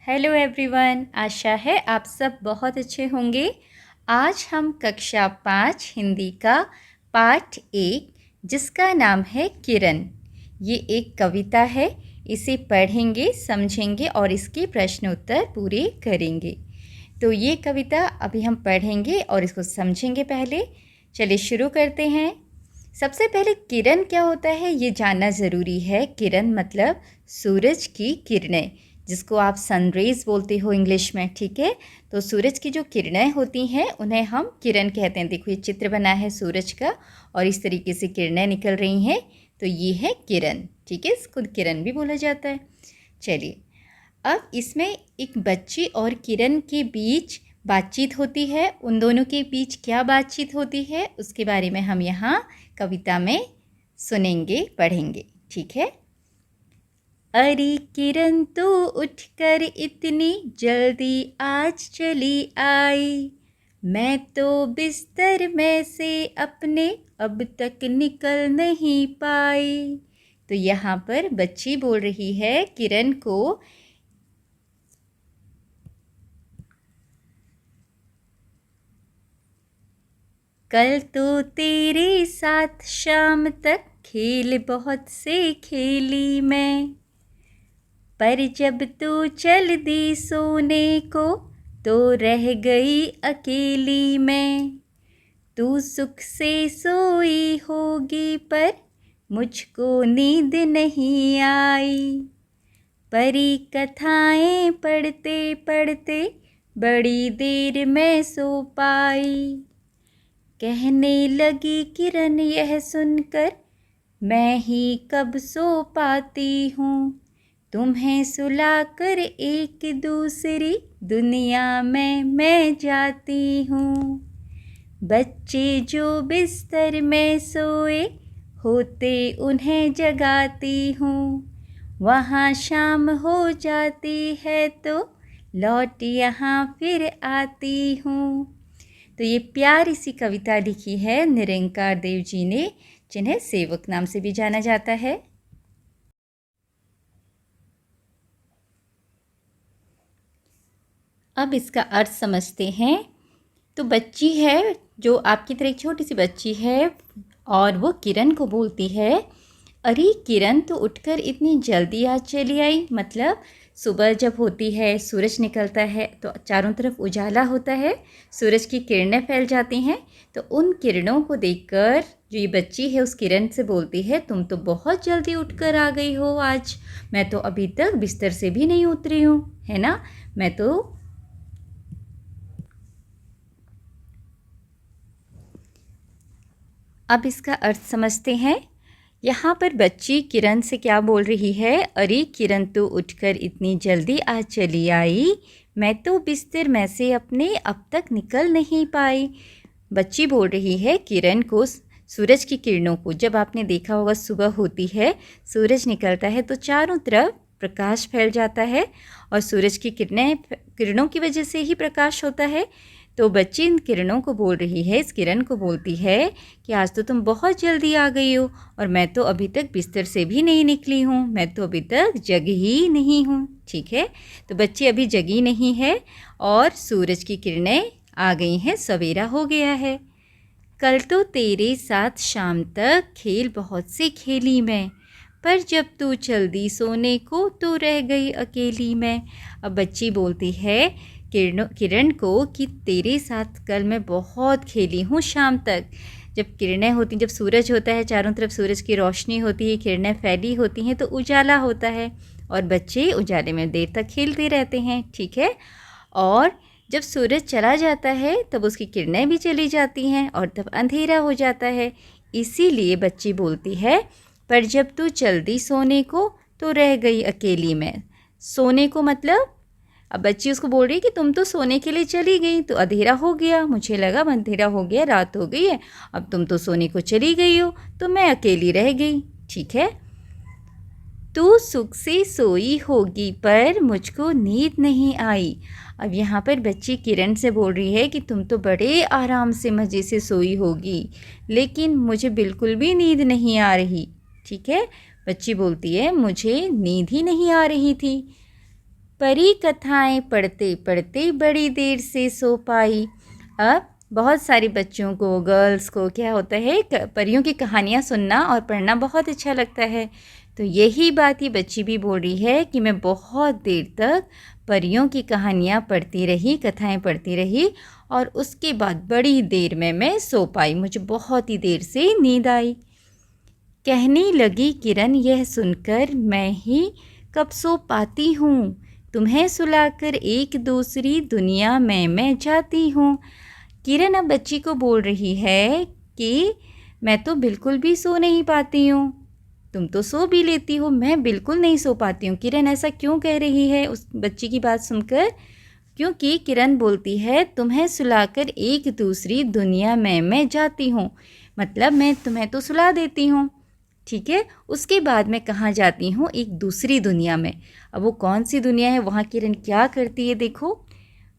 Hello everyone, आशा है आप सब बहुत अच्छे होंगे। आज हम कक्षा 5 हिंदी का पाठ 1 जिसका नाम है किरण। ये एक कविता है। इसे पढ़ेंगे, समझेंगे और इसके प्रश्न उत्तर पूरे करेंगे। तो ये कविता अभी हम पढ़ेंगे और इसको समझेंगे। पहले चलिए शुरू करते हैं। सबसे पहले किरण क्या होता है ये जानना ज़रूरी है। किरण मतलब सूरज की किरणें, जिसको आप सनरेज बोलते हो इंग्लिश में, ठीक है। तो सूरज की जो किरणें होती हैं उन्हें हम किरण कहते हैं। देखो ये चित्र बना है सूरज का और इस तरीके से किरणें निकल रही हैं, तो ये है किरण, ठीक है। इसको किरण भी बोला जाता है। चलिए, अब इसमें एक बच्ची और किरण के बीच बातचीत होती है। उन दोनों के बीच क्या बातचीत होती है उसके बारे में हम यहाँ कविता में सुनेंगे, पढ़ेंगे, ठीक है। अरे किरण तू उठकर इतनी जल्दी आज चली आई, मैं तो बिस्तर में से अपने अब तक निकल नहीं पाई। तो यहाँ पर बच्ची बोल रही है किरण को, कल तो तेरे साथ शाम तक खेल बहुत से खेली मैं, पर जब तू चल दी सोने को तो रह गई अकेली मैं। तू सुख से सोई होगी पर मुझको नींद नहीं आई, परी कथाएं पढ़ते पढ़ते बड़ी देर में सो पाई। कहने लगी किरण यह सुनकर, मैं ही कब सो पाती हूँ, तुम्हें सुलाकर एक दूसरी दुनिया में मैं जाती हूँ। बच्चे जो बिस्तर में सोए होते उन्हें जगाती हूँ, वहाँ शाम हो जाती है तो लौट यहाँ फिर आती हूँ। तो ये प्यारी सी कविता लिखी है निरंकार देव जी ने, जिन्हें सेवक नाम से भी जाना जाता है। अब इसका अर्थ समझते हैं। तो बच्ची है जो आपकी तरह एक छोटी सी बच्ची है और वो किरण को बोलती है, अरे किरण तो उठकर इतनी जल्दी आज चली आई। मतलब सुबह जब होती है, सूरज निकलता है तो चारों तरफ उजाला होता है, सूरज की किरणें फैल जाती हैं। तो उन किरणों को देखकर जो ये बच्ची है उस किरण से बोलती है, तुम तो बहुत जल्दी उठकर आ गई हो आज, मैं तो अभी तक बिस्तर से भी नहीं उतरी हूँ, है ना। मैं तो अब इसका अर्थ समझते हैं। यहाँ पर बच्ची किरण से क्या बोल रही है, अरे किरण तो उठकर इतनी जल्दी आज चली आई, मैं तो बिस्तर में से अपने अब तक निकल नहीं पाई। बच्ची बोल रही है किरण को सूरज की किरणों को। जब आपने देखा होगा सुबह होती है, सूरज निकलता है तो चारों तरफ प्रकाश फैल जाता है और सूरज की किरणों की वजह से ही प्रकाश होता है। तो बच्ची इन किरणों को बोल रही है, इस किरण को बोलती है कि आज तो तुम बहुत जल्दी आ गई हो और मैं तो अभी तक बिस्तर से भी नहीं निकली हूँ, मैं तो अभी तक जगी ही नहीं हूँ, ठीक है। तो बच्ची अभी जगी नहीं है और सूरज की किरणें आ गई हैं, सवेरा हो गया है। कल तो तेरे साथ शाम तक खेल बहुत से खेली मैं, पर जब तू चल दी सोने को तो रह गई अकेली मैं। अब बच्ची बोलती है किरण को कि तेरे साथ कल मैं बहुत खेली हूँ शाम तक। जब किरणें होती, जब सूरज होता है, चारों तरफ सूरज की रोशनी होती है, किरणें फैली होती हैं तो उजाला होता है और बच्चे उजाले में देर तक खेलते रहते हैं, ठीक है। और जब सूरज चला जाता है तब उसकी किरणें भी चली जाती हैं और तब अंधेरा हो जाता है। इसीलिए बच्ची बोलती है, पर जब तू चल दी सोने को तो रह गई अकेली मैं। सोने को मतलब, अब बच्ची उसको बोल रही है कि तुम तो सोने के लिए चली गई तो अंधेरा हो गया, मुझे लगा अंधेरा हो गया, रात हो गई है, अब तुम तो सोने को चली गई हो तो मैं अकेली रह गई, ठीक है। तू सुख से सोई होगी पर मुझको नींद नहीं आई। अब यहाँ पर बच्ची किरण से बोल रही है कि तुम तो बड़े आराम से मज़े से सोई होगी, लेकिन मुझे बिल्कुल भी नींद नहीं आ रही, ठीक है। बच्ची बोलती है मुझे नींद ही नहीं आ रही थी। परी कथाएं पढ़ते पढ़ते बड़ी देर से सो पाई। अब बहुत सारे बच्चों को, गर्ल्स को क्या होता है, परियों की कहानियाँ सुनना और पढ़ना बहुत अच्छा लगता है। तो यही बात ये बच्ची भी बोल रही है कि मैं बहुत देर तक परियों की कहानियाँ पढ़ती रही, कथाएं पढ़ती रही, और उसके बाद बड़ी देर में मैं सो पाई, मुझे बहुत ही देर से नींद आई। कहने लगी किरण, यह सुनकर मैं ही कब सो पाती हूँ, तुम्हें सुलाकर एक दूसरी दुनिया में मैं जाती हूँ। किरण अब बच्ची को बोल रही है कि मैं तो बिल्कुल भी सो नहीं पाती हूँ, तुम तो सो भी लेती हो, मैं बिल्कुल नहीं सो पाती हूँ। किरण ऐसा क्यों कह रही है उस बच्ची की बात सुनकर? क्योंकि किरण बोलती है तुम्हें सुलाकर एक दूसरी दुनिया में मैं जाती हूँ, मतलब मैं तुम्हें तो सुला देती हूँ, ठीक है, उसके बाद मैं कहाँ जाती हूँ, एक दूसरी दुनिया में। अब वो कौन सी दुनिया है, वहाँ किरण क्या करती है देखो।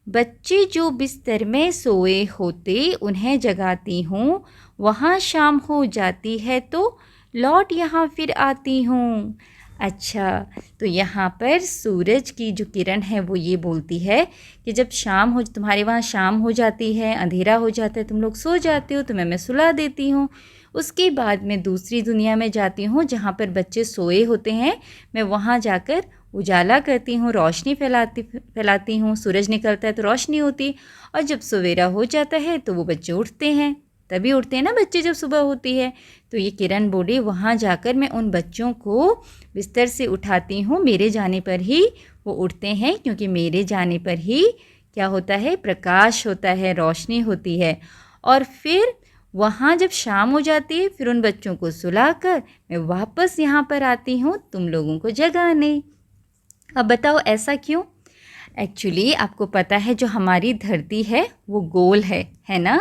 बच्चे जो बिस्तर में सोए होते उन्हें जगाती हूँ, वहाँ शाम हो जाती है तो लौट यहाँ फिर आती हूँ। अच्छा, तो यहाँ पर सूरज की जो किरण है वो ये बोलती है कि जब शाम हो, तुम्हारे वहाँ शाम हो जाती है, अंधेरा हो जाता है, तुम लोग सो जाते हो, तुम्हें मैं सुला देती हूँ। उसके बाद मैं दूसरी दुनिया में जाती हूँ जहाँ पर बच्चे सोए होते हैं, मैं वहाँ जाकर उजाला करती हूँ, रोशनी फैलाती हूँ, सूरज निकलता है तो रोशनी होती, और जब सवेरा हो जाता है तो वो बच्चे उठते हैं, तभी उठते हैं ना बच्चे जब सुबह होती है। तो ये किरण बोली वहाँ जाकर मैं उन बच्चों को बिस्तर से उठाती हूँ, मेरे जाने पर ही वो उठते हैं, क्योंकि मेरे जाने पर ही क्या होता है, प्रकाश होता है, रोशनी होती है। और फिर वहाँ जब शाम हो जाती है फिर उन बच्चों को सुलाकर मैं वापस यहाँ पर आती हूँ तुम लोगों को जगाने। अब बताओ ऐसा क्यों? एक्चुअली आपको पता है जो हमारी धरती है वो गोल है ना?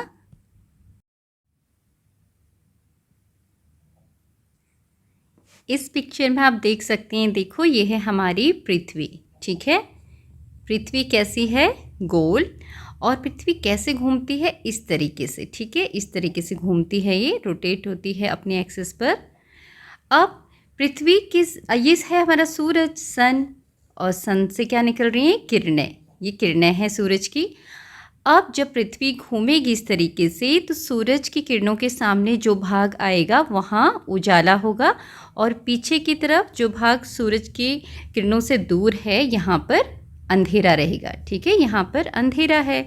इस पिक्चर में आप देख सकते हैं, देखो ये है हमारी पृथ्वी, ठीक है। पृथ्वी कैसी है, गोल, और पृथ्वी कैसे घूमती है, इस तरीके से, ठीक है, इस तरीके से घूमती है, ये रोटेट होती है अपने एक्सिस पर। अब पृथ्वी किस, ये है हमारा सूरज, सन, और सन से क्या निकल रही हैं, किरणें, ये किरणें हैं सूरज की। अब जब पृथ्वी घूमेगी इस तरीके से तो सूरज की किरणों के सामने जो भाग आएगा वहाँ उजाला होगा, और पीछे की तरफ जो भाग सूरज की किरणों से दूर है यहाँ पर अंधेरा रहेगा, ठीक है, यहाँ पर अंधेरा है।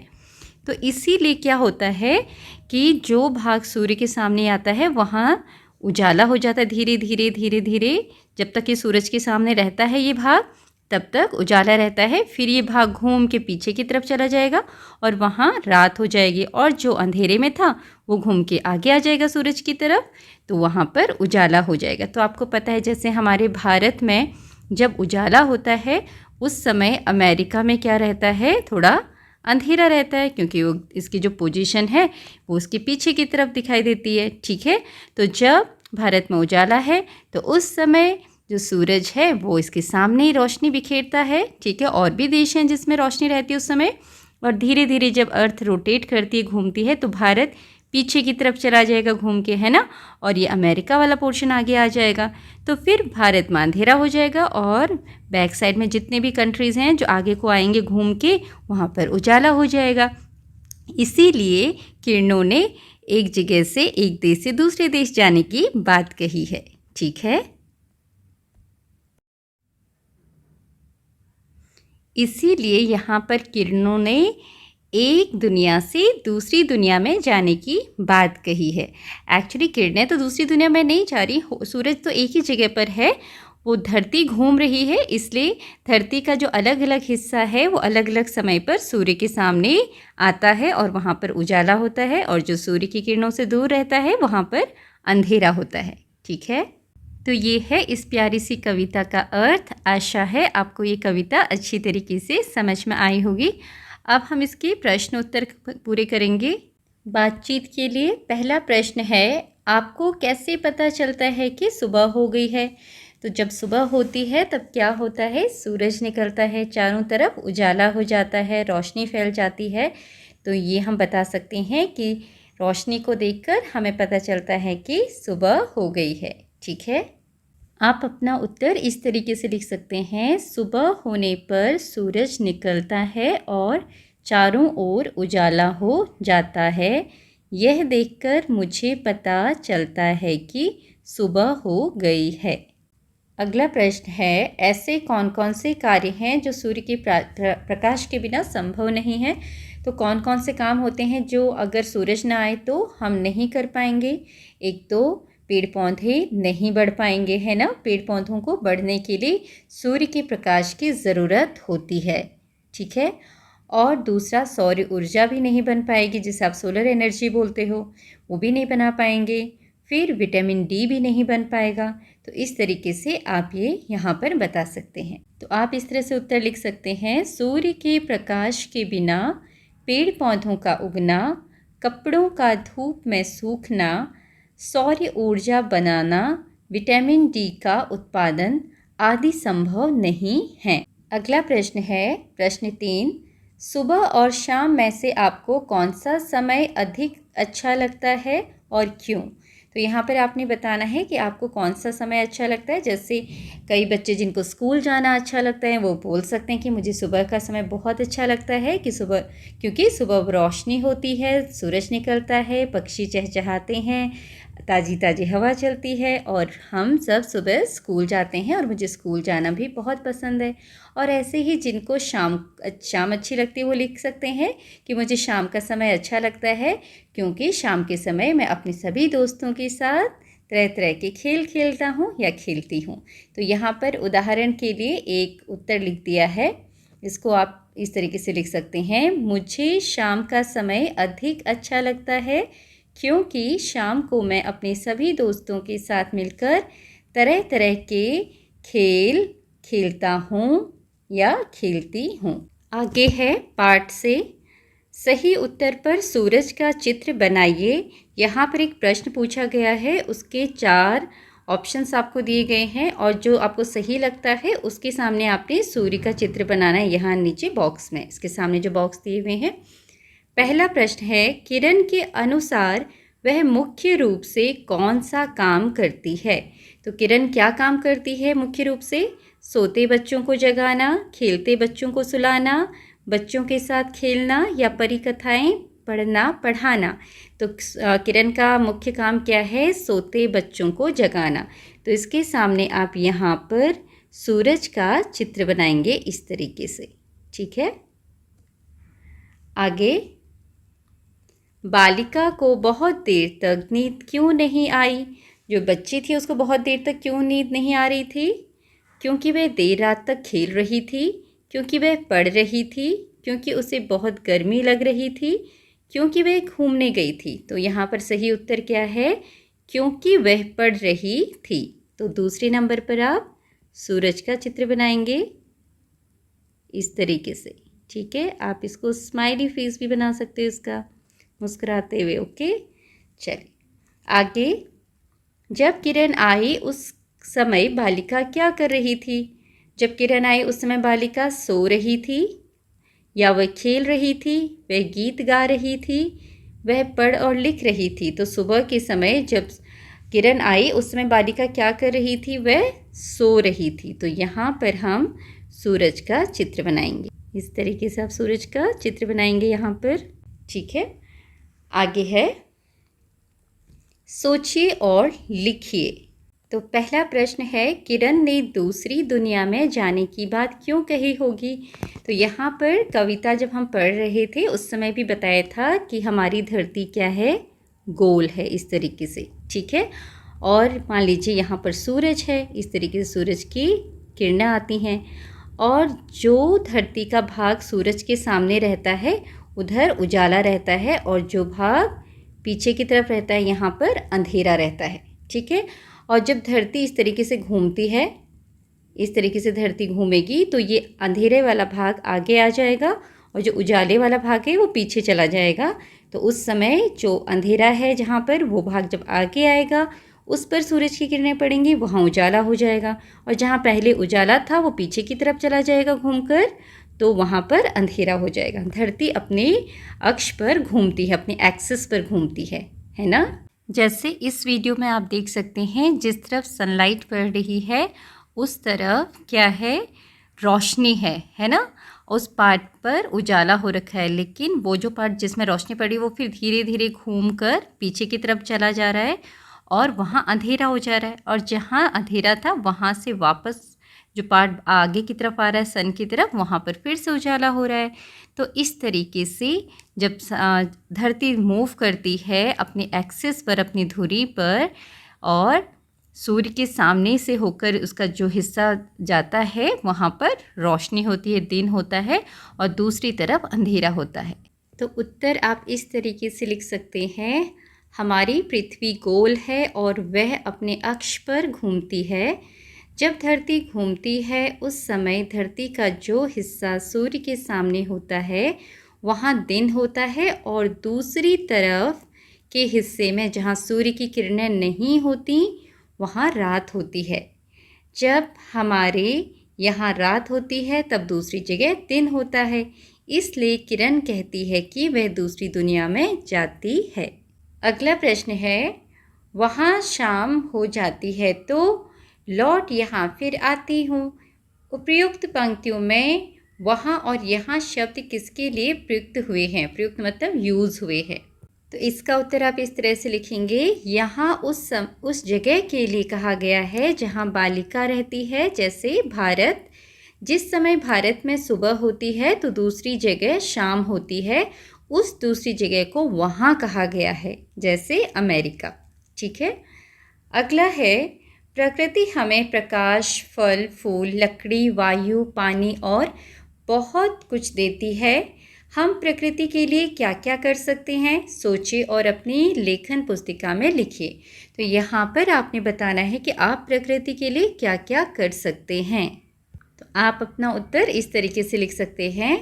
तो इसीलिए क्या होता है कि जो भाग सूर्य के सामने आता है वहाँ उजाला हो जाता है, धीरे धीरे धीरे धीरे, जब तक ये सूरज के सामने रहता है ये भाग तब तक उजाला रहता है, फिर ये भाग घूम के पीछे की तरफ चला जाएगा और वहाँ रात हो जाएगी, और जो अंधेरे में था वो घूम के आगे आ जाएगा सूरज की तरफ, तो वहाँ पर उजाला हो जाएगा। तो आपको पता है जैसे हमारे भारत में जब उजाला होता है उस समय अमेरिका में क्या रहता है, थोड़ा अंधेरा रहता है, क्योंकि वो इसकी जो पोजीशन है वो उसके पीछे की तरफ दिखाई देती है, ठीक है। तो जब भारत में उजाला है तो उस समय जो सूरज है वो इसके सामने ही रोशनी बिखेरता है, ठीक है। और भी देश हैं जिसमें रोशनी रहती है उस समय, और धीरे धीरे जब अर्थ रोटेट करती है, घूमती है, तो भारत पीछे की तरफ चला जाएगा घूम के, है ना, और ये अमेरिका वाला पोर्शन आगे आ जाएगा। तो फिर भारत में अंधेरा हो जाएगा और बैक साइड में जितने भी कंट्रीज़ हैं जो आगे को आएंगे घूम के, वहाँ पर उजाला हो जाएगा। इसीलिए किरणों ने एक जगह से एक देश से दूसरे देश जाने की बात कही है, ठीक है। इसीलिए यहाँ पर किरणों ने एक दुनिया से दूसरी दुनिया में जाने की बात कही है। एक्चुअली किरणें तो दूसरी दुनिया में नहीं जा रही, सूरज तो एक ही जगह पर है, वो धरती घूम रही है, इसलिए धरती का जो अलग अलग हिस्सा है वो अलग अलग समय पर सूर्य के सामने आता है और वहाँ पर उजाला होता है, और जो सूर्य की किरणों से दूर रहता है वहाँ पर अंधेरा होता है, ठीक है। तो ये है इस प्यारी सी कविता का अर्थ। आशा है आपको ये कविता अच्छी तरीके से समझ में आई होगी। अब हम इसके प्रश्न उत्तर पूरे करेंगे। बातचीत के लिए पहला प्रश्न है, आपको कैसे पता चलता है कि सुबह हो गई है? तो जब सुबह होती है तब क्या होता है, सूरज निकलता है, चारों तरफ उजाला हो जाता है, रोशनी फैल जाती है। तो ये हम बता सकते हैं कि रोशनी को देखकर हमें पता चलता है कि सुबह हो गई है, ठीक है। आप अपना उत्तर इस तरीके से लिख सकते हैं, सुबह होने पर सूरज निकलता है और चारों ओर उजाला हो जाता है। यह देखकर मुझे पता चलता है कि सुबह हो गई है। अगला प्रश्न है, ऐसे कौन कौन से कार्य हैं जो सूर्य के प्रकाश के बिना संभव नहीं है। तो कौन कौन से काम होते हैं जो अगर सूरज ना आए तो हम नहीं कर पाएंगे। एक तो पेड़ पौधे नहीं बढ़ पाएंगे, है ना। पेड़ पौधों को बढ़ने के लिए सूर्य के प्रकाश की ज़रूरत होती है, ठीक है। और दूसरा, सौर ऊर्जा भी नहीं बन पाएगी, जिसे आप सोलर एनर्जी बोलते हो, वो भी नहीं बना पाएंगे। फिर विटामिन डी भी नहीं बन पाएगा। तो इस तरीके से आप ये यहाँ पर बता सकते हैं। तो आप इस तरह से उत्तर लिख सकते हैं, सूर्य के प्रकाश के बिना पेड़ पौधों का उगना, कपड़ों का धूप में सूखना, सौर ऊर्जा बनाना, विटामिन डी का उत्पादन आदि संभव नहीं है। अगला प्रश्न है, प्रश्न 3, सुबह और शाम में से आपको कौन सा समय अधिक अच्छा लगता है और क्यों। तो यहाँ पर आपने बताना है कि आपको कौन सा समय अच्छा लगता है। जैसे कई बच्चे जिनको स्कूल जाना अच्छा लगता है वो बोल सकते हैं कि मुझे सुबह का समय बहुत अच्छा लगता है, कि सुबह, क्योंकि सुबह रोशनी होती है, सूरज निकलता है, पक्षी चहचहाते हैं, ताज़ी ताज़ी हवा चलती है और हम सब सुबह स्कूल जाते हैं और मुझे स्कूल जाना भी बहुत पसंद है। और ऐसे ही जिनको शाम अच्छी लगती है वो लिख सकते हैं कि मुझे शाम का समय अच्छा लगता है, क्योंकि शाम के समय मैं अपने सभी दोस्तों के साथ तरह तरह के खेल खेलता हूँ या खेलती हूँ। तो यहाँ पर उदाहरण के लिए एक उत्तर लिख दिया है, इसको आप इस तरीके से लिख सकते हैं, मुझे शाम का समय अधिक अच्छा लगता है क्योंकि शाम को मैं अपने सभी दोस्तों के साथ मिलकर तरह तरह के खेल खेलता हूँ या खेलती हूँ। आगे है पाठ से, सही उत्तर पर सूरज का चित्र बनाइए। यहाँ पर एक प्रश्न पूछा गया है, उसके 4 ऑप्शंस आपको दिए गए हैं और जो आपको सही लगता है उसके सामने आपने सूर्य का चित्र बनाना है। यहाँ नीचे बॉक्स में, इसके सामने जो बॉक्स दिए हुए हैं। पहला प्रश्न है, किरण के अनुसार वह मुख्य रूप से कौन सा काम करती है। तो किरण क्या काम करती है मुख्य रूप से? सोते बच्चों को जगाना, खेलते बच्चों को सुलाना, बच्चों के साथ खेलना या परिकथाएं पढ़ना पढ़ाना। तो किरण का मुख्य काम क्या है? सोते बच्चों को जगाना। तो इसके सामने आप यहाँ पर सूरज का चित्र बनाएंगे इस तरीके से, ठीक है। आगे, बालिका को बहुत देर तक नींद क्यों नहीं आई। जो बच्ची थी उसको बहुत देर तक क्यों नींद नहीं आ रही थी? क्योंकि वह देर रात तक खेल रही थी, क्योंकि वह पढ़ रही थी, क्योंकि उसे बहुत गर्मी लग रही थी, क्योंकि वह घूमने गई थी। तो यहाँ पर सही उत्तर क्या है? क्योंकि वह पढ़ रही थी। तो दूसरे नंबर पर आप सूरज का चित्र बनाएंगे इस तरीके से, ठीक है। आप इसको स्माइली फेस भी बना सकते हो इसका, मुस्कुराते हुए, ओके। चलिए आगे, जब किरण आई उस समय बालिका क्या कर रही थी। जब किरण आई उस समय बालिका सो रही थी या वह खेल रही थी, वह गीत गा रही थी, वह पढ़ और लिख रही थी। तो सुबह के समय जब किरण आई उस समय बालिका क्या कर रही थी? वह सो रही थी। तो यहाँ पर हम सूरज का चित्र बनाएंगे इस तरीके से। आप सूरज का चित्र बनाएंगे यहाँ पर, ठीक है। आगे है, सोचिए और लिखिए। तो पहला प्रश्न है, किरण ने दूसरी दुनिया में जाने की बात क्यों कही होगी। तो यहाँ पर कविता जब हम पढ़ रहे थे उस समय भी बताया था कि हमारी धरती क्या है? गोल है, इस तरीके से, ठीक है। और मान लीजिए यहाँ पर सूरज है, इस तरीके से सूरज की किरणें आती हैं और जो धरती का भाग सूरज के सामने रहता है उधर उजाला रहता है और जो भाग पीछे की तरफ रहता है यहाँ पर अंधेरा रहता है, ठीक है। और जब धरती इस तरीके से घूमती है, इस तरीके से धरती घूमेगी तो ये अंधेरे वाला भाग आगे आ जाएगा और जो उजाले वाला भाग है वो पीछे चला जाएगा। तो उस समय जो अंधेरा है जहाँ पर, वो भाग जब आगे आएगा उस पर सूरज की किरणें पड़ेंगी, वहाँ उजाला हो जाएगा। और जहाँ पहले उजाला था वो पीछे की तरफ चला जाएगा घूमकर, तो वहाँ पर अंधेरा हो जाएगा। धरती अपने अक्ष पर घूमती है, अपने एक्सिस पर घूमती है ना। जैसे इस वीडियो में आप देख सकते हैं, जिस तरफ सनलाइट पड़ रही है उस तरफ क्या है, रोशनी है ना। उस पार्ट पर उजाला हो रखा है, लेकिन वो जो पार्ट जिसमें रोशनी पड़ी वो फिर धीरे धीरे घूमकर पीछे की तरफ चला जा रहा है और वहाँ अंधेरा हो जा रहा है। और जहाँ अंधेरा था वहाँ से वापस जो पार्ट आगे की तरफ आ रहा है सन की तरफ, वहाँ पर फिर से उजाला हो रहा है। तो इस तरीके से जब धरती मूव करती है अपनी एक्सिस पर, अपनी धुरी पर, और सूर्य के सामने से होकर उसका जो हिस्सा जाता है वहाँ पर रोशनी होती है, दिन होता है, और दूसरी तरफ अंधेरा होता है। तो उत्तर आप इस तरीके से लिख सकते हैं, हमारी पृथ्वी गोल है और वह अपने अक्ष पर घूमती है। जब धरती घूमती है उस समय धरती का जो हिस्सा सूर्य के सामने होता है वहाँ दिन होता है, और दूसरी तरफ के हिस्से में जहाँ सूर्य की किरणें नहीं होती वहाँ रात होती है। जब हमारे यहाँ रात होती है तब दूसरी जगह दिन होता है, इसलिए किरण कहती है कि वह दूसरी दुनिया में जाती है। अगला प्रश्न है, वहाँ शाम हो जाती है तो लौट यहाँ फिर आती हूँ। उपयुक्त पंक्तियों में वहाँ और यहाँ शब्द किसके लिए प्रयुक्त हुए हैं? प्रयुक्त मतलब यूज़ हुए हैं। तो इसका उत्तर आप इस तरह से लिखेंगे, यहाँ उस जगह के लिए कहा गया है जहाँ बालिका रहती है। जैसे भारत, जिस समय भारत में सुबह होती है तो दूसरी जगह शाम होती है, उस दूसरी जगह को वहाँ कहा गया है। जैसे अमेरिका। ठीक है। अगला है, प्रकृति हमें प्रकाश, फल फूल, लकड़ी, वायु, पानी और बहुत कुछ देती है। हम प्रकृति के लिए क्या क्या कर सकते हैं? सोचिए और अपनी लेखन पुस्तिका में लिखिए। तो यहाँ पर आपने बताना है कि आप प्रकृति के लिए क्या क्या कर सकते हैं। तो आप अपना उत्तर इस तरीके से लिख सकते हैं,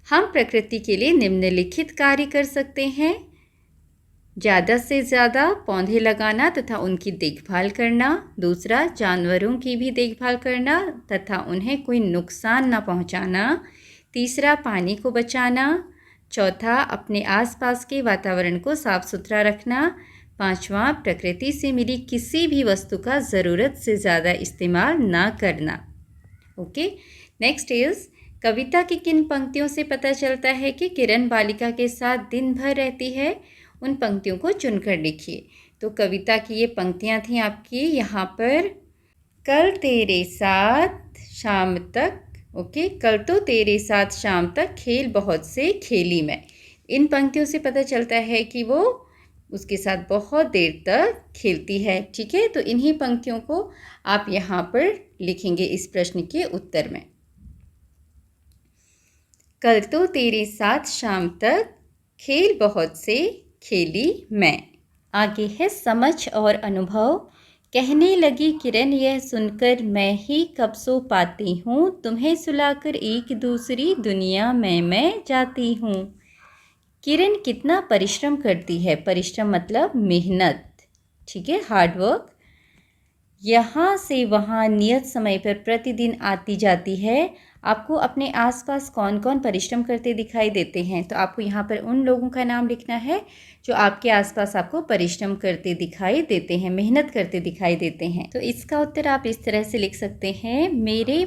हम प्रकृति के लिए निम्नलिखित कार्य कर सकते हैं। ज़्यादा से ज़्यादा पौधे लगाना तथा उनकी देखभाल करना। दूसरा, जानवरों की भी देखभाल करना तथा उन्हें कोई नुकसान न पहुंचाना। तीसरा, पानी को बचाना। चौथा, अपने आसपास के वातावरण को साफ सुथरा रखना। पांचवा, प्रकृति से मिली किसी भी वस्तु का ज़रूरत से ज़्यादा इस्तेमाल ना करना। ओके, नेक्स्ट इज़, कविता की किन पंक्तियों से पता चलता है कि किरण बालिका के साथ दिन भर रहती है? उन पंक्तियों को चुनकर लिखिए। तो कविता की ये पंक्तियाँ थी आपकी यहाँ पर, कल तेरे साथ शाम तक, ओके, कल तो तेरे साथ शाम तक खेल बहुत से खेली मैं। इन पंक्तियों से पता चलता है कि वो उसके साथ बहुत देर तक खेलती है। ठीक है, तो इन्हीं पंक्तियों को आप यहाँ पर लिखेंगे इस प्रश्न के उत्तर में। कल तो तेरे साथ शाम तक खेल बहुत से खेली मैं। आगे है समझ और अनुभव। कहने लगी किरण यह सुनकर, मैं ही कब सो पाती हूँ, तुम्हें सुलाकर एक दूसरी दुनिया में मैं जाती हूँ। किरण कितना परिश्रम करती है। परिश्रम मतलब मेहनत। ठीक है, हार्डवर्क। यहाँ से वहाँ नियत समय पर प्रतिदिन आती जाती है। आपको अपने आसपास कौन कौन परिश्रम करते दिखाई देते हैं? तो आपको यहाँ पर उन लोगों का नाम लिखना है जो आपके आसपास आपको परिश्रम करते दिखाई देते हैं, मेहनत करते दिखाई देते हैं। तो इसका उत्तर आप इस तरह से लिख सकते हैं, मेरे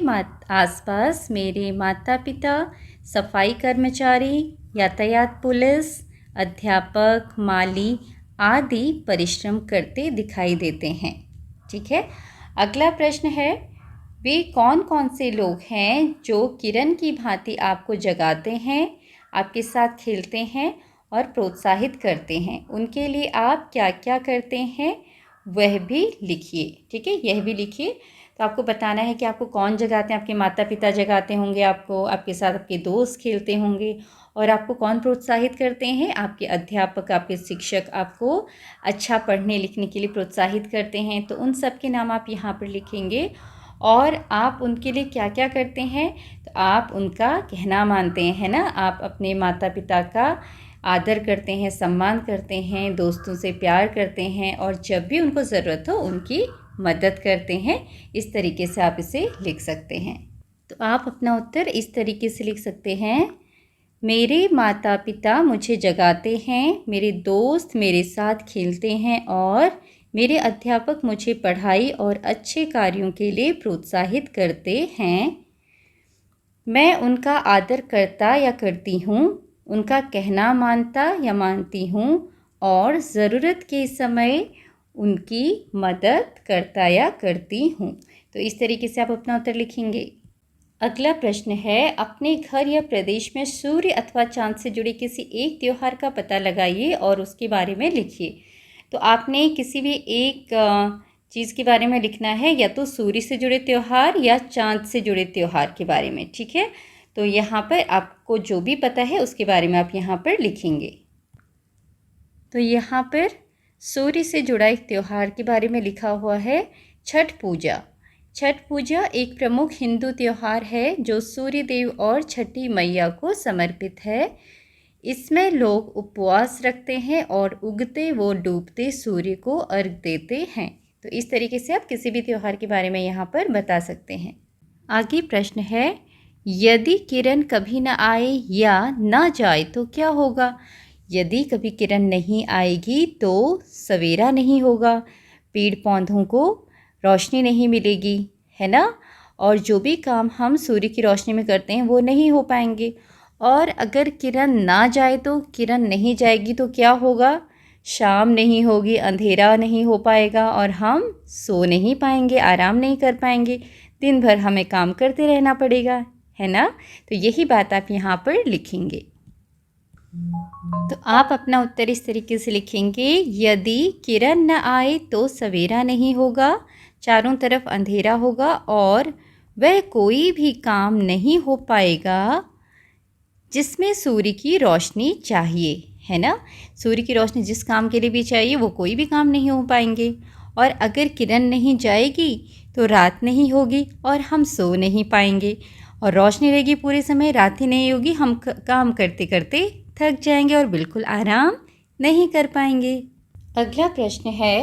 आसपास मेरे माता पिता, सफाई कर्मचारी, यातायात पुलिस, अध्यापक, माली आदि परिश्रम करते दिखाई देते हैं। ठीक है। अगला प्रश्न है, वे कौन कौन से लोग हैं जो किरण की भांति आपको जगाते हैं, आपके साथ खेलते हैं और प्रोत्साहित करते हैं? उनके लिए आप क्या क्या करते हैं वह भी लिखिए। ठीक है, यह भी लिखिए। तो आपको बताना है कि आपको कौन जगाते हैं। आपके माता पिता जगाते होंगे आपको, आपके साथ आपके दोस्त खेलते होंगे, और आपको कौन प्रोत्साहित करते हैं? आपके अध्यापक, आपके शिक्षक आपको अच्छा पढ़ने लिखने के लिए प्रोत्साहित करते हैं। तो उन सब के नाम आप यहाँ पर लिखेंगे। और आप उनके लिए क्या क्या करते हैं? तो आप उनका कहना मानते हैं, है ना। आप अपने माता पिता का आदर करते हैं, सम्मान करते हैं, दोस्तों से प्यार करते हैं, और जब भी उनको ज़रूरत हो उनकी मदद करते हैं। इस तरीके से आप इसे लिख सकते हैं। तो आप अपना उत्तर इस तरीके से लिख सकते हैं, मेरे माता पिता मुझे जगाते हैं, मेरे दोस्त मेरे साथ खेलते हैं और मेरे अध्यापक मुझे पढ़ाई और अच्छे कार्यों के लिए प्रोत्साहित करते हैं। मैं उनका आदर करता या करती हूँ, उनका कहना मानता या मानती हूँ और ज़रूरत के समय उनकी मदद करता या करती हूँ। तो इस तरीके से आप अपना उत्तर लिखेंगे। अगला प्रश्न है, अपने घर या प्रदेश में सूर्य अथवा चांद से जुड़े किसी एक त्योहार का पता लगाइए और उसके बारे में लिखिए। तो आपने किसी भी एक चीज़ के बारे में लिखना है, या तो सूर्य से जुड़े त्यौहार या चांद से जुड़े त्यौहार के बारे में, ठीक है। तो यहाँ पर आपको जो भी पता है उसके बारे में आप यहाँ पर लिखेंगे। तो यहाँ पर सूर्य से जुड़ा एक त्यौहार के बारे में लिखा हुआ है छठ पूजा। छठ पूजा एक प्रमुख हिंदू त्यौहार है जो सूर्य देव और छठी मैया को समर्पित है। इसमें लोग उपवास रखते हैं और उगते व डूबते सूर्य को अर्घ देते हैं। तो इस तरीके से आप किसी भी त्यौहार के बारे में यहाँ पर बता सकते हैं। आगे प्रश्न है, यदि किरण कभी न आए या न जाए तो क्या होगा? यदि कभी किरण नहीं आएगी तो सवेरा नहीं होगा, पेड़ पौधों को रोशनी नहीं मिलेगी, है ना। और जो भी काम हम सूर्य की रोशनी में करते हैं वो नहीं हो पाएंगे। और अगर किरण ना जाए तो किरण नहीं जाएगी तो क्या होगा? शाम नहीं होगी, अंधेरा नहीं हो पाएगा और हम सो नहीं पाएंगे, आराम नहीं कर पाएंगे, दिन भर हमें काम करते रहना पड़ेगा, है ना। तो यही बात आप यहाँ पर लिखेंगे। तो आप अपना उत्तर इस तरीके से लिखेंगे, यदि किरण न आए तो सवेरा नहीं होगा, चारों तरफ अंधेरा होगा और वह कोई भी काम नहीं हो पाएगा जिसमें सूर्य की रोशनी चाहिए, है ना। सूर्य की रोशनी जिस काम के लिए भी चाहिए वो कोई भी काम नहीं हो पाएंगे। और अगर किरण नहीं जाएगी तो रात नहीं होगी और हम सो नहीं पाएंगे, और रोशनी रहेगी पूरे समय, रात ही नहीं होगी, हम काम करते करते थक जाएंगे और बिल्कुल आराम नहीं कर पाएंगे। अगला प्रश्न है,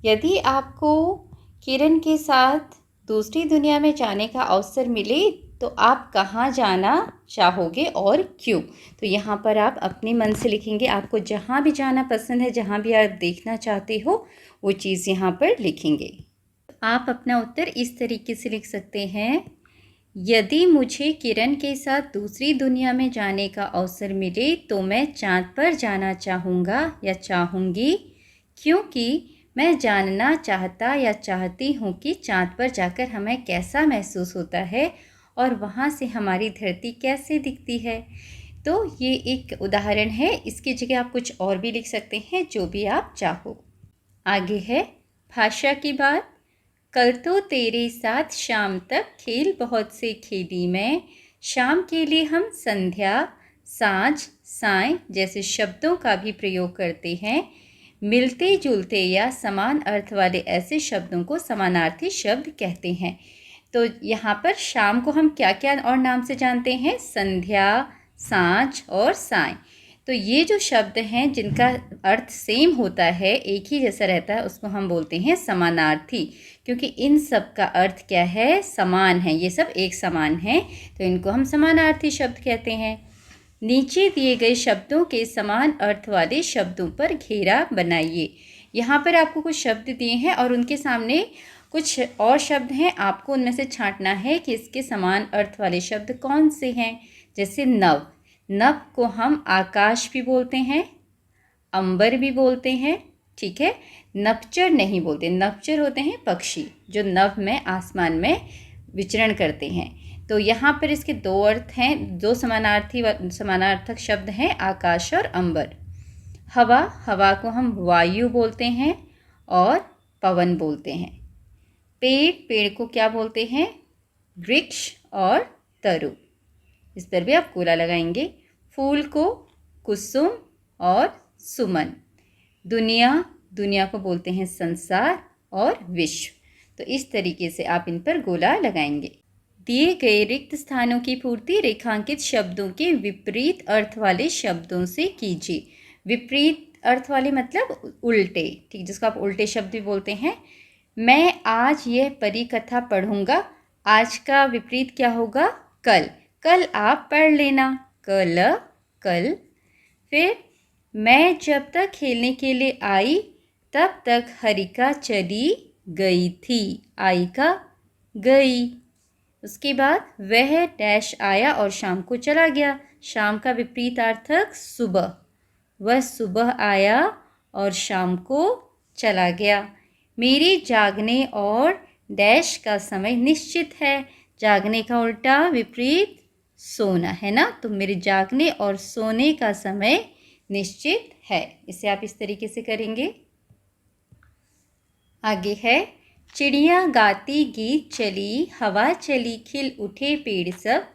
यदि आपको किरण के साथ दूसरी दुनिया में जाने का अवसर मिले तो आप कहाँ जाना चाहोगे और क्यों? तो यहाँ पर आप अपने मन से लिखेंगे, आपको जहाँ भी जाना पसंद है, जहाँ भी आप देखना चाहते हो वो चीज़ यहाँ पर लिखेंगे। आप अपना उत्तर इस तरीके से लिख सकते हैं, यदि मुझे किरण के साथ दूसरी दुनिया में जाने का अवसर मिले तो मैं चाँद पर जाना चाहूँगा या चाहूँगी, क्योंकि मैं जानना चाहता या चाहती हूँ कि चाँद पर जाकर हमें कैसा महसूस होता है और वहाँ से हमारी धरती कैसे दिखती है। तो ये एक उदाहरण है, इसकी जगह आप कुछ और भी लिख सकते हैं, जो भी आप चाहो। आगे है भाषा की बात। कल तो तेरे साथ शाम तक खेल बहुत से खेली मैं। शाम के लिए हम संध्या, सांझ, साय जैसे शब्दों का भी प्रयोग करते हैं। मिलते जुलते या समान अर्थ वाले ऐसे शब्दों को समानार्थी शब्द कहते हैं। तो यहाँ पर शाम को हम क्या क्या और नाम से जानते हैं? संध्या, सांझ और साय। तो ये जो शब्द हैं जिनका अर्थ सेम होता है, एक ही जैसा रहता है, उसको हम बोलते हैं समानार्थी, क्योंकि इन सब का अर्थ क्या है? समान है, ये सब एक समान है, तो इनको हम समानार्थी शब्द कहते हैं। नीचे दिए गए शब्दों के समान अर्थ वाले शब्दों पर घेरा बनाइए। यहाँ पर आपको कुछ शब्द दिए हैं और उनके सामने कुछ और शब्द हैं, आपको उनमें से छांटना है कि इसके समान अर्थ वाले शब्द कौन से हैं। जैसे नव, नव को हम आकाश भी बोलते हैं, अंबर भी बोलते हैं, ठीक है। नभचर नहीं बोलते, नभचर होते हैं पक्षी जो नभ में आसमान में विचरण करते हैं। तो यहाँ पर इसके दो अर्थ हैं, दो समानार्थक शब्द हैं, आकाश और अंबर। हवा, हवा को हम वायु बोलते हैं और पवन बोलते हैं। पेड़, पेड़ को क्या बोलते हैं? वृक्ष और तरु। इस पर भी आप कोला लगाएंगे। फूल को कुसुम और सुमन। दुनिया, दुनिया को बोलते हैं संसार और विश्व। तो इस तरीके से आप इन पर गोला लगाएंगे। दिए गए रिक्त स्थानों की पूर्ति रेखांकित शब्दों के विपरीत अर्थ वाले शब्दों से कीजिए। विपरीत अर्थ वाले मतलब उल्टे, ठीक, जिसको आप उल्टे शब्द भी बोलते हैं। मैं आज यह परी कथा पढ़ूंगा। आज का विपरीत क्या होगा? कल। कल आप पढ़ लेना। कल कल। फिर मैं जब तक खेलने के लिए आई तब तक हरिका चली गई थी। आई का गई। उसके बाद वह डैश आया और शाम को चला गया। शाम का विपरीतार्थक सुबह। वह सुबह आया और शाम को चला गया। मेरे जागने और डैश का समय निश्चित है। जागने का उल्टा विपरीत सोना है ना, तो मेरे जागने और सोने का समय निश्चित है। इसे आप इस तरीके से करेंगे। आगे है, चिड़िया गाती गीत चली, हवा चली, खिल उठे पेड़ सब।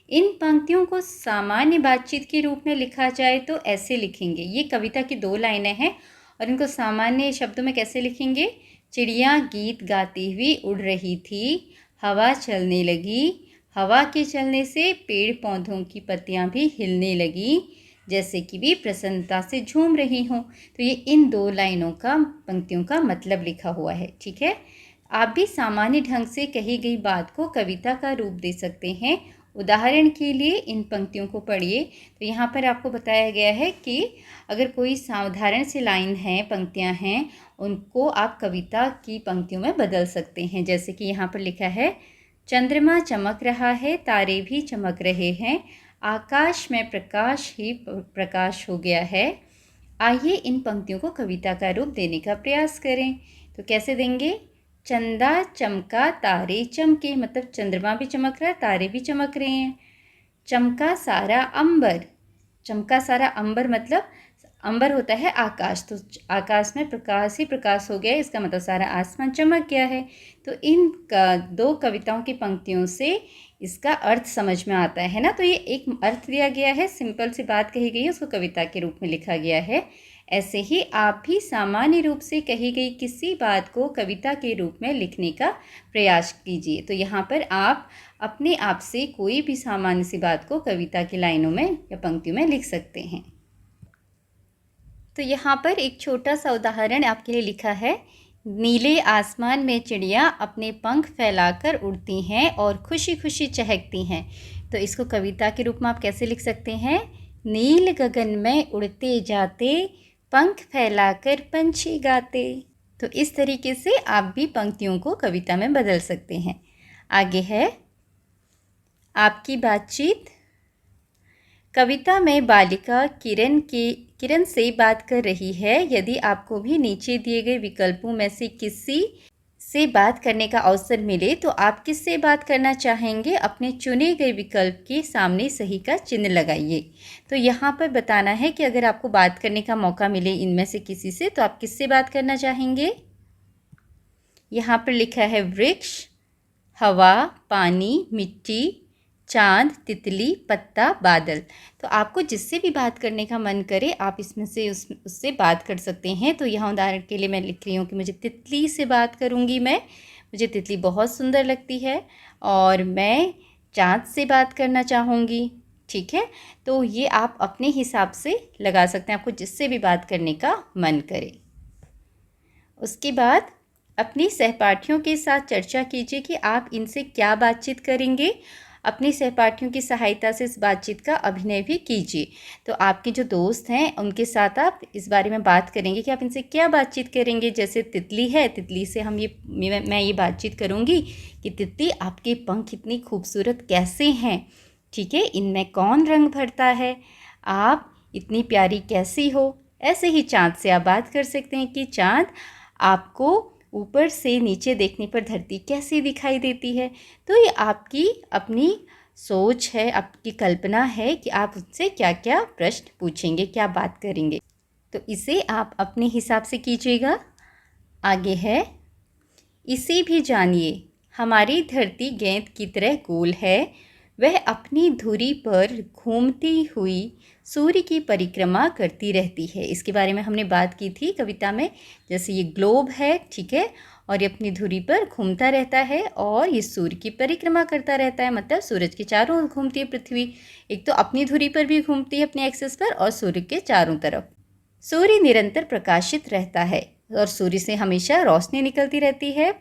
इन पंक्तियों को सामान्य बातचीत के रूप में लिखा जाए तो ऐसे लिखेंगे। ये कविता की 2 लाइनें हैं और इनको सामान्य शब्दों में कैसे लिखेंगे? चिड़िया गीत गाती हुई उड़ रही थी, हवा चलने लगी, हवा के चलने से पेड़ पौधों की पत्तियां भी हिलने लगी, जैसे कि भी प्रसन्नता से झूम रही हों। तो ये इन 2 लाइनों का पंक्तियों का मतलब लिखा हुआ है। ठीक है, आप भी सामान्य ढंग से कही गई बात को कविता का रूप दे सकते हैं। उदाहरण के लिए इन पंक्तियों को पढ़िए। तो यहाँ पर आपको बताया गया है कि अगर कोई साधारण सी लाइन है, पंक्तियाँ हैं, उनको आप कविता की पंक्तियों में बदल सकते हैं। जैसे कि यहाँ पर लिखा है, चंद्रमा चमक रहा है, तारे भी चमक रहे हैं, आकाश में प्रकाश ही प्रकाश हो गया है। आइए इन पंक्तियों को कविता का रूप देने का प्रयास करें। तो कैसे देंगे? चंदा चमका तारे चमके, मतलब चंद्रमा भी चमक रहा है, तारे भी चमक रहे हैं। चमका सारा अंबर, चमका सारा अंबर मतलब अंबर होता है आकाश, तो आकाश में प्रकाश ही प्रकाश हो गया है, इसका मतलब सारा आसमान चमक गया है। तो इन 2 कविताओं की पंक्तियों से इसका अर्थ समझ में आता है ना। तो ये एक अर्थ दिया गया है, सिंपल सी बात कही गई है, उसको कविता के रूप में लिखा गया है। ऐसे ही आप भी सामान्य रूप से कही गई किसी बात को कविता के रूप में लिखने का प्रयास कीजिए। तो यहाँ पर आप अपने आप से कोई भी सामान्य सी बात को कविता की लाइनों में या पंक्तियों में लिख सकते हैं। तो यहाँ पर एक छोटा सा उदाहरण आपके लिए लिखा है। नीले आसमान में चिड़िया अपने पंख फैलाकर उड़ती हैं और खुशी खुशी चहकती हैं। तो इसको कविता के रूप में आप कैसे लिख सकते हैं? नील गगन में उड़ते जाते, पंख फैलाकर पंछी गाते। तो इस तरीके से आप भी पंक्तियों को कविता में बदल सकते हैं। आगे है आपकी बातचीत। कविता में बालिका किरण से बात कर रही है। यदि आपको भी नीचे दिए गए विकल्पों में से किसी से बात करने का अवसर मिले तो आप किससे बात करना चाहेंगे? अपने चुने गए विकल्प के सामने सही का चिन्ह लगाइए। तो यहाँ पर बताना है कि अगर आपको बात करने का मौका मिले इनमें से किसी से, तो आप किससे बात करना चाहेंगे? यहाँ पर लिखा है वृक्ष, हवा, पानी, मिट्टी, चांद, तितली, पत्ता, बादल। तो आपको जिससे भी बात करने का मन करे आप इसमें से उससे बात कर सकते हैं। तो यहाँ उदाहरण के लिए मैं लिख रही हूँ कि मुझे तितली से बात करूँगी मैं। मुझे तितली बहुत सुंदर लगती है और मैं चांद से बात करना चाहूँगी। ठीक है, तो ये आप अपने हिसाब से लगा सकते हैं, आपको जिससे भी बात करने का मन करे। उसके बाद अपनी सहपाठियों के साथ चर्चा कीजिए कि आप इनसे क्या बातचीत करेंगे। अपनी सहपाठियों की सहायता से इस बातचीत का अभिनय भी कीजिए। तो आपके जो दोस्त हैं उनके साथ आप इस बारे में बात करेंगे कि आप इनसे क्या बातचीत करेंगे। जैसे तितली है, तितली से मैं ये बातचीत करूँगी कि तितली आपके पंख इतनी खूबसूरत कैसे हैं, ठीक है, इनमें कौन रंग भरता है, आप इतनी प्यारी कैसी हो। ऐसे ही चाँद से आप बात कर सकते हैं कि चाँद आपको ऊपर से नीचे देखने पर धरती कैसी दिखाई देती है। तो ये आपकी अपनी सोच है, आपकी कल्पना है कि आप उससे क्या क्या प्रश्न पूछेंगे, क्या बात करेंगे। तो इसे आप अपने हिसाब से कीजिएगा। आगे है, इसे भी जानिए, हमारी धरती गेंद की तरह गोल है, वह अपनी धुरी पर घूमती हुई सूर्य की परिक्रमा करती रहती है। इसके बारे में हमने बात की थी कविता में। जैसे ये ग्लोब है, ठीक है, और ये अपनी धुरी पर घूमता रहता है और ये सूर्य की परिक्रमा करता रहता है, मतलब सूरज के चारों ओर घूमती है पृथ्वी। एक तो अपनी धुरी पर भी घूमती है अपने एक्सिस पर और सूर्य के चारों तरफ। सूर्य निरंतर प्रकाशित रहता है और सूर्य से हमेशा रोशनी निकलती रहती है।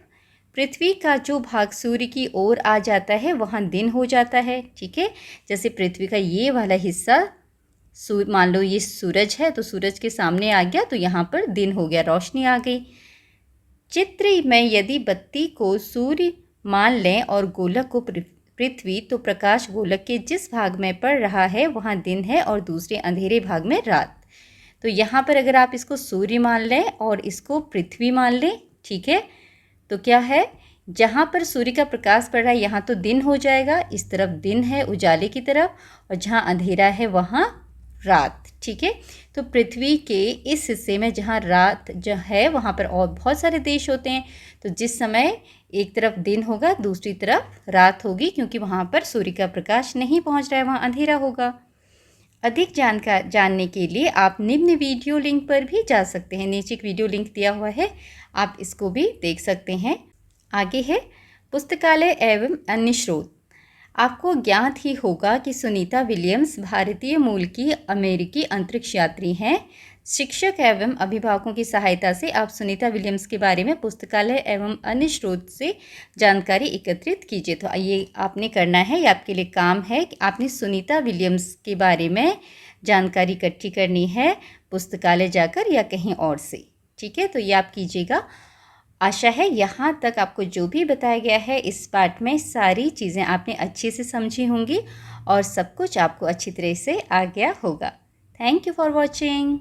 पृथ्वी का जो भाग सूर्य की ओर आ जाता है वहाँ दिन हो जाता है, ठीक है। जैसे पृथ्वी का ये वाला हिस्सा मान लो ये सूरज है तो सूरज के सामने आ गया तो यहाँ पर दिन हो गया, रोशनी आ गई। चित्र में यदि बत्ती को सूर्य मान लें और गोलक को पृथ्वी, तो प्रकाश गोलक के जिस भाग में पड़ रहा है वहाँ दिन है और दूसरे अंधेरे भाग में रात। तो यहाँ पर अगर आप इसको सूर्य मान लें और इसको पृथ्वी मान लें, ठीक है, तो क्या है, जहाँ पर सूर्य का प्रकाश पड़ रहा है यहाँ तो दिन हो जाएगा, इस तरफ दिन है उजाले की तरफ, और जहाँ अंधेरा है वहाँ रात, ठीक है। तो पृथ्वी के इस हिस्से में जहाँ रात जो है वहाँ पर और बहुत सारे देश होते हैं, तो जिस समय एक तरफ दिन होगा दूसरी तरफ रात होगी, क्योंकि वहाँ पर सूर्य का प्रकाश नहीं पहुँच रहा है, वहाँ अंधेरा होगा। अधिक जानने के लिए आप निम्न वीडियो लिंक पर भी जा सकते हैं। नीचे एक वीडियो लिंक दिया हुआ है, आप इसको भी देख सकते हैं। आगे है पुस्तकालय एवं अन्य स्रोत। आपको ज्ञात ही होगा कि सुनीता विलियम्स भारतीय मूल की अमेरिकी अंतरिक्ष यात्री हैं। शिक्षक एवं अभिभावकों की सहायता से आप सुनीता विलियम्स के बारे में पुस्तकालय एवं अन्य स्रोत से जानकारी एकत्रित कीजिए। तो ये आपने करना है, ये आपके लिए काम है कि आपने सुनीता विलियम्स के बारे में जानकारी इकट्ठी करनी है पुस्तकालय जाकर या कहीं और से, ठीक है। तो ये आप कीजिएगा। आशा है यहाँ तक आपको जो भी बताया गया है इस पाठ में सारी चीज़ें आपने अच्छे से समझी होंगी और सब कुछ आपको अच्छी तरह से आ गया होगा। Thank you for watching.